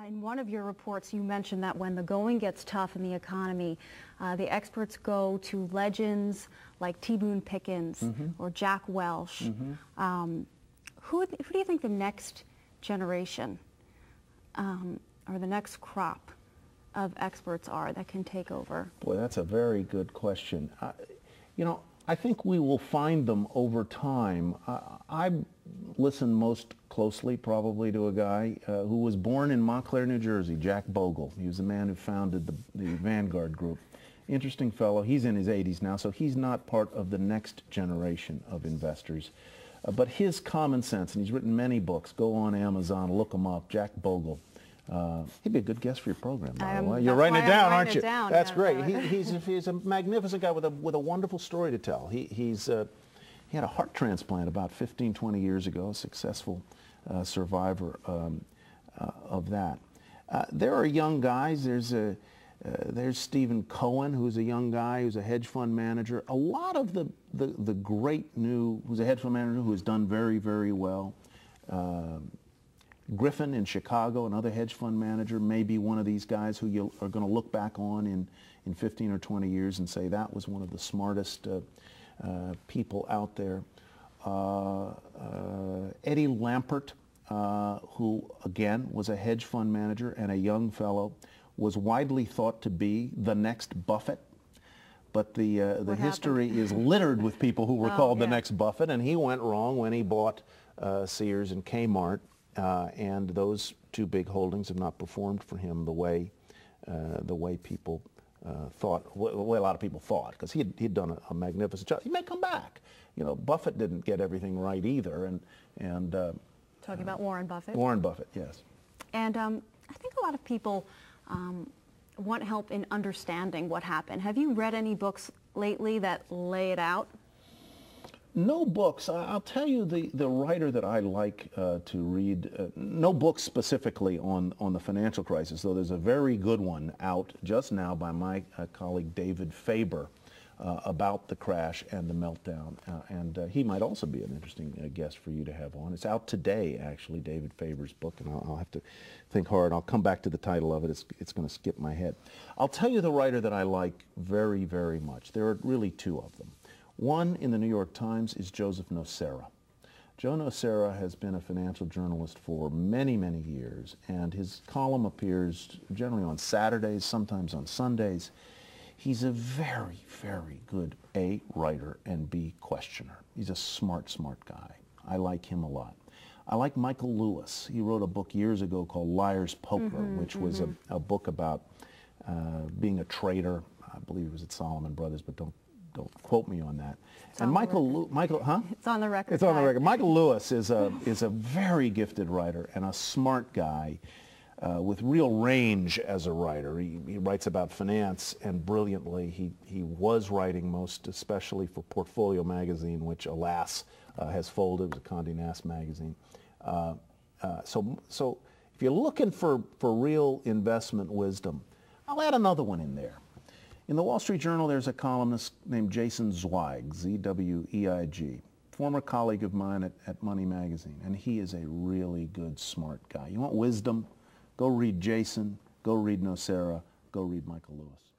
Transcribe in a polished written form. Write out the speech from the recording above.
In one of your reports, you mentioned that when the going gets tough in the economy, the experts go to legends like T. Boone Pickens or Jack Welch. Who do you think the next generation or the next crop of experts are that can take over? Boy, that's a very good question. You know, I think we will find them over time. I listen most closely probably to a guy who was born in Montclair, New Jersey, Jack Bogle. He was the man who founded the Vanguard Group. Interesting fellow. He's in his 80s now, so he's not part of the next generation of investors. But his common sense, and he's written many books. Go on Amazon, look him up, Jack Bogle. He'd be a good guest for your program, by the way. You're writing it down, aren't you? That's great. He's a magnificent guy with a wonderful story to tell. He had a heart transplant about 15, 20 years ago, a successful survivor of that. There are young guys. There's Stephen Cohen, who's a young guy who's a hedge fund manager. A lot of the great who's a hedge fund manager who has done very, very well. Griffin in Chicago, another hedge fund manager, may be one of these guys who you are going to look back on in 15 or 20 years and say that was one of the smartest people out there. Eddie Lampert, who again was a hedge fund manager and a young fellow, was widely thought to be the next Buffett. But the history is littered with people who were called the next Buffett, and he went wrong when he bought Sears and Kmart. And those two big holdings have not performed for him the way people thought, the way a lot of people thought, because he'd done a magnificent job. He may come back. You know, Buffett didn't get everything right either. And talking about Warren Buffett. Warren Buffett, yes. And I think a lot of people want help in understanding what happened. Have you read any books lately that lay it out? No books. I'll tell you the writer that I like to read, no books specifically on the financial crisis, though there's a very good one out just now by my colleague David Faber about the crash and the meltdown. And he might also be an interesting guest for you to have on. It's out today, actually, David Faber's book, and I'll have to think hard. I'll come back to the title of it. It's going to skip my head. I'll tell you the writer that I like very, very much. There are really two of them. One in the New York Times is Joseph Nocera. Joe Nocera has been a financial journalist for many, many years, and his column appears generally on Saturdays, sometimes on Sundays. He's a very, very good A, writer, and B, questioner. He's a smart, smart guy. I like him a lot. I like Michael Lewis. He wrote a book years ago called Liar's Poker, which was a book about being a trader. I believe it was at Solomon Brothers, but don't quote me on that. And Michael, It's on the record. It's on the record. Michael Lewis is a very gifted writer and a smart guy with real range as a writer. He writes about finance, and brilliantly he was writing most especially for Portfolio magazine, which alas has folded. It was a Condé Nast magazine. So if you're looking for real investment wisdom, I'll add another one in there. In the Wall Street Journal, there's a columnist named Jason Zweig, Z-W-E-I-G, former colleague of mine at Money Magazine, and he is a really good, smart guy. You want wisdom? Go read Jason, go read Nocera, go read Michael Lewis.